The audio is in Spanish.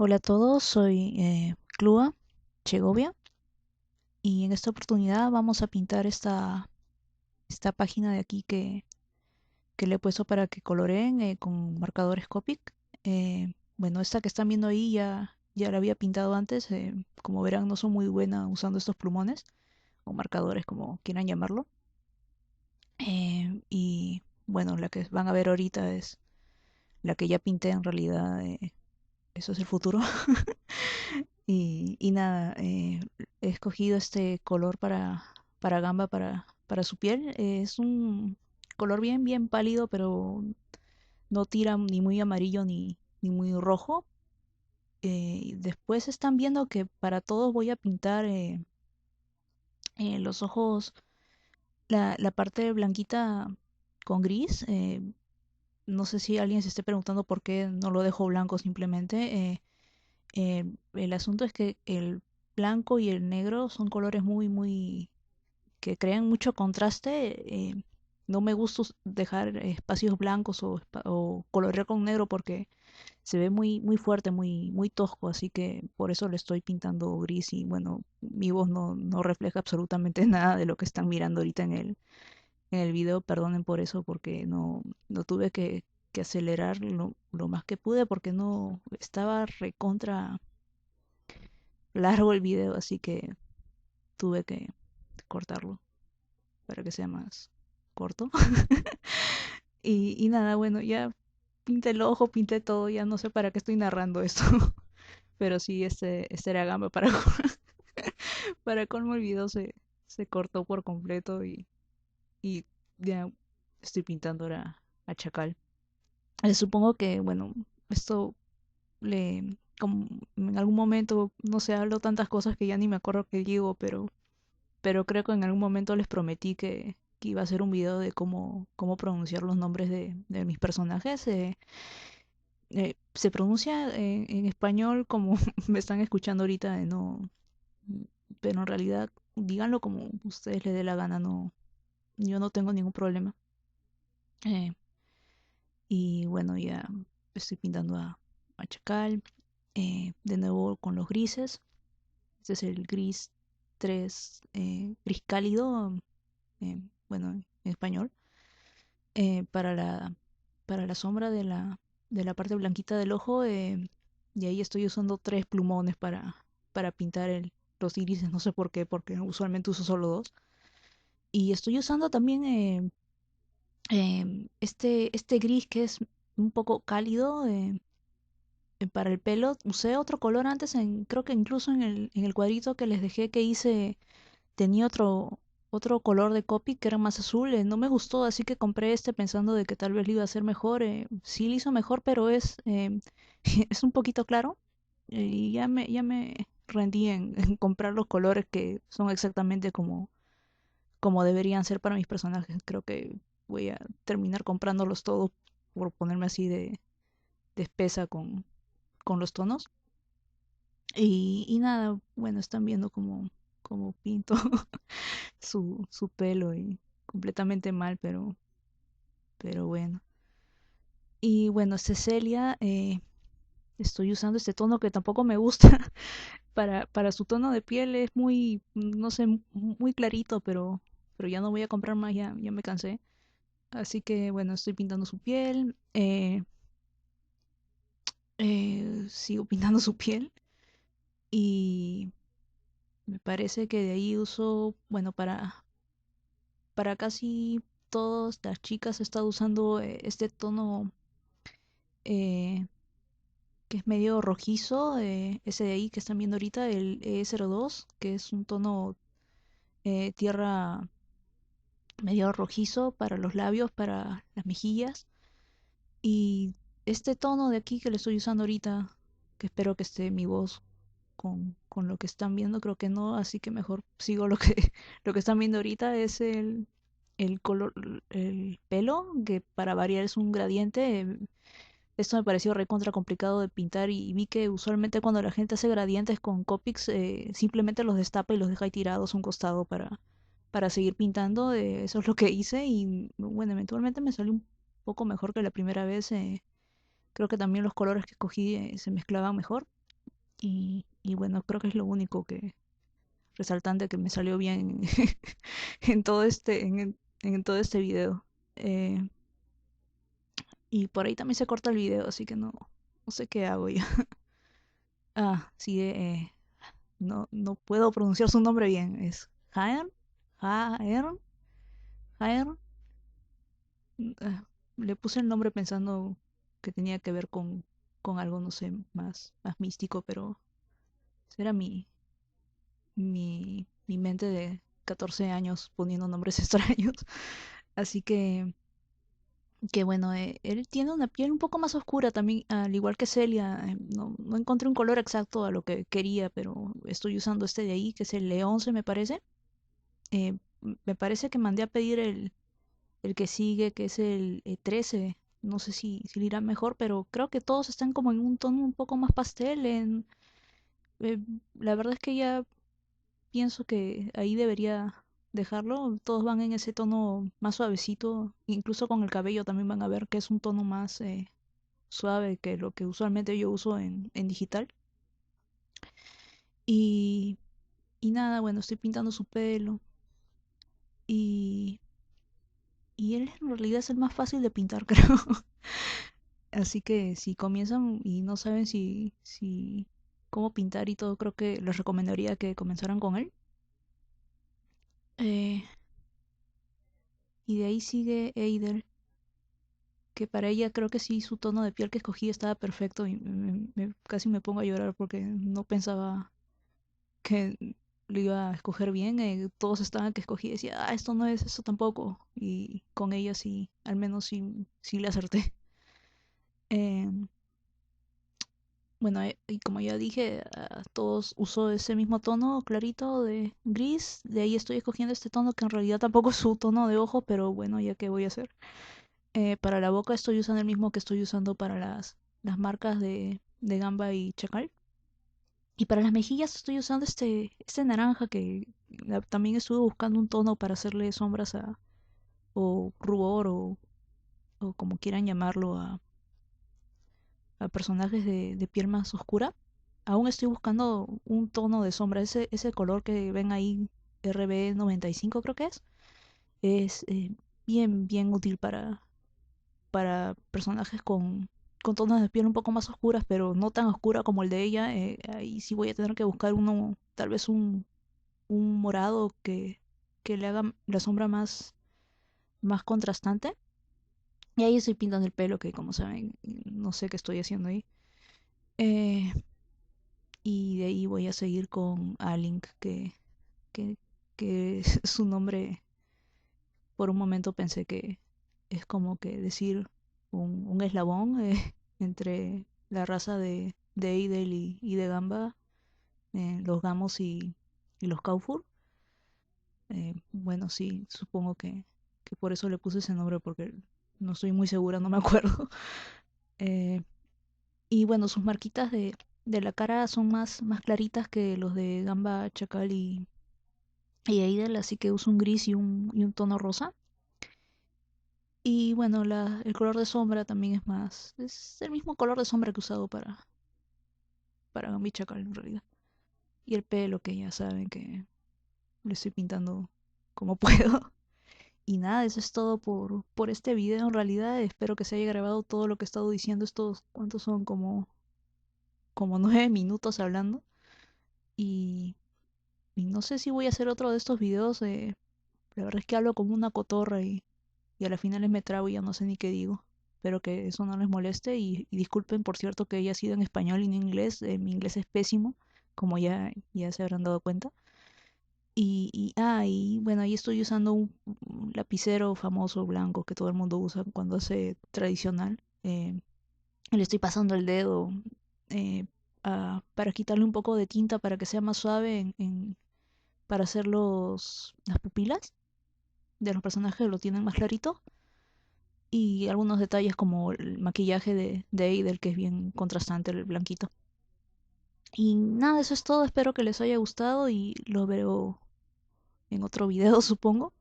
Hola a todos, soy Clua Chegovia y en esta oportunidad vamos a pintar esta página de aquí que le he puesto para que coloreen con marcadores Copic. Bueno, esta que están viendo ahí ya la había pintado antes. Como verán, no soy muy buena usando estos plumones o marcadores, como quieran llamarlo. Y bueno, la que van a ver ahorita es la que ya pinté en realidad. Eso es el futuro. Y nada, he escogido este color para Gamba para su piel. Es un color bien pálido, pero no tira ni muy amarillo ni muy rojo. Después están viendo que para todos voy a pintar los ojos, la parte blanquita con gris. No sé si alguien se esté preguntando por qué no lo dejo blanco simplemente. El asunto es que el blanco y el negro son colores muy que crean mucho contraste. No me gusta dejar espacios blancos o colorear con negro porque se ve muy fuerte, muy tosco, así que por eso le estoy pintando gris y bueno, mi voz no refleja absolutamente nada de lo que están mirando ahorita en el video. Perdonen por eso porque no tuve que acelerar lo más que pude porque no estaba recontra largo el video, así que tuve que cortarlo para que sea más corto. Y nada, bueno, ya pinté el ojo, pinté todo, ya no sé para qué estoy narrando esto. Pero sí, este era Gamba para, para colmo el video se cortó por completo y ya estoy pintando ahora a Chacal. Supongo que, bueno, esto como en algún momento, no sé, hablo tantas cosas que ya ni me acuerdo qué digo, pero creo que en algún momento les prometí que iba a hacer un video de cómo pronunciar los nombres de mis personajes. Se pronuncia en español como me están escuchando ahorita, no, pero en realidad díganlo como ustedes les dé la gana, no, yo no tengo ningún problema. Eh, y bueno, ya estoy pintando a Chacal, de nuevo con los grises. Este es el gris 3 gris cálido, bueno, en español. Para la sombra de la parte blanquita del ojo. Y ahí estoy usando tres plumones para pintar los irises. No sé por qué, porque usualmente uso solo dos. Y estoy usando también este gris que es un poco cálido para el pelo. Usé otro color antes, creo que incluso en el cuadrito que les dejé que hice tenía otro color de copy que era más azul. No me gustó, así que compré este pensando de que tal vez lo iba a hacer mejor. Sí lo hizo mejor, pero es un poquito claro. Y ya me rendí en comprar los colores que son exactamente como deberían ser para mis personajes. Creo que voy a terminar comprándolos todos por ponerme así de espesa con los tonos. Y nada, bueno, están viendo como pinto su pelo y completamente mal, pero bueno. Y bueno, Cecilia, estoy usando este tono que tampoco me gusta. Para su tono de piel es muy, no sé, muy clarito, pero ya no voy a comprar más, ya me cansé. Así que bueno, estoy pintando su piel. Sigo pintando su piel. Y me parece que de ahí uso, bueno, para casi todas las chicas he estado usando este tono eh, que es medio rojizo. Ese de ahí que están viendo ahorita, el E02, que es un tono tierra medio rojizo para los labios, para las mejillas. Y este tono de aquí que le estoy usando ahorita, que espero que esté mi voz con lo que están viendo, creo que no, así que mejor sigo lo que, lo que están viendo ahorita. Es el color, el pelo, que para variar es un gradiente. Esto me pareció recontra complicado de pintar y vi que usualmente cuando la gente hace gradientes con Copics simplemente los destapa y los deja ahí tirados a un costado para seguir pintando. Eso es lo que hice y bueno, eventualmente me salió un poco mejor que la primera vez. Creo que también los colores que escogí se mezclaban mejor. Y bueno, creo que es lo único que resaltante que me salió bien en todo en todo este video. Eh, y por ahí también se corta el video, así que no sé qué hago ya. Ah, sí, no puedo pronunciar su nombre bien. Es Jaern, Jaern, Jaern. Ah, le puse el nombre pensando que tenía que ver con algo, no sé, más místico, pero era mi mente de 14 años poniendo nombres extraños. Así que bueno, él tiene una piel un poco más oscura también, al igual que Celia. No encontré un color exacto a lo que quería, pero estoy usando este de ahí, que es el E11, me parece. Me parece que mandé a pedir el que sigue, que es el E13. No sé si le irá mejor, pero creo que todos están como en un tono un poco más pastel. Eh, la verdad es que ya pienso que ahí debería dejarlo. Todos van en ese tono más suavecito. Incluso con el cabello también van a ver que es un tono más suave que lo que usualmente yo uso en digital. Y, y nada, bueno, estoy pintando su pelo. Y, y él en realidad es el más fácil de pintar, creo. Así que si comienzan y no saben si cómo pintar y todo, creo que les recomendaría que comenzaran con él. Eh, y de ahí sigue Eider, que para ella creo que sí, su tono de piel que escogí estaba perfecto y casi me pongo a llorar porque no pensaba que lo iba a escoger bien. Todos estaban que escogí y decía, ah, esto no es, eso tampoco. Y con ella sí, al menos sí le acerté. Em, bueno, y como ya dije, todos uso ese mismo tono clarito de gris. De ahí estoy escogiendo este tono que en realidad tampoco es su tono de ojo, pero bueno, ya que voy a hacer. Para la boca estoy usando el mismo que estoy usando para las marcas de Gamba y Chacal. Y para las mejillas estoy usando este naranja que también estuve buscando un tono para hacerle sombras o rubor o como quieran llamarlo a personajes de piel más oscura. Aún estoy buscando un tono de sombra. Ese color que ven ahí, RB95 creo que es bien útil para personajes con tonos de piel un poco más oscuras, pero no tan oscura como el de ella. Ahí sí voy a tener que buscar uno, tal vez un morado que le haga la sombra más contrastante. Y ahí estoy pintando el pelo, que como saben, no sé qué estoy haciendo ahí. Eh, y de ahí voy a seguir con Alink, que, que su nombre por un momento pensé que es como que decir un eslabón entre la raza de Eidel y de Gamba, los Gamos y los Kaufur. Bueno, sí, supongo que por eso le puse ese nombre, porque no estoy muy segura, no me acuerdo. Eh, y bueno, sus marquitas de la cara son más claritas que los de Gamba, Chacal y Eidel, así que uso un gris y un tono rosa. Y bueno, el color de sombra también es el mismo color de sombra que he usado para Gamba y Chacal en realidad. Y el pelo, que ya saben que le estoy pintando como puedo. Y nada, eso es todo por este video. En realidad, espero que se haya grabado todo lo que he estado diciendo. Estos, ¿cuántos son? Como 9 minutos hablando. Y, y no sé si voy a hacer otro de estos videos. La verdad es que hablo como una cotorra y a la final me trago y ya no sé ni qué digo. Espero que eso no les moleste. Y disculpen, por cierto, que haya sido en español y en inglés. Mi inglés es pésimo, como ya se habrán dado cuenta. Y bueno, ahí estoy usando un lapicero famoso blanco que todo el mundo usa cuando hace tradicional. Y le estoy pasando el dedo eh, para quitarle un poco de tinta para que sea más suave para hacer las pupilas de los personajes que lo tienen más clarito. Y algunos detalles como el maquillaje de Eider, que es bien contrastante, el blanquito. Y nada, eso es todo. Espero que les haya gustado y lo veo en otro video, supongo.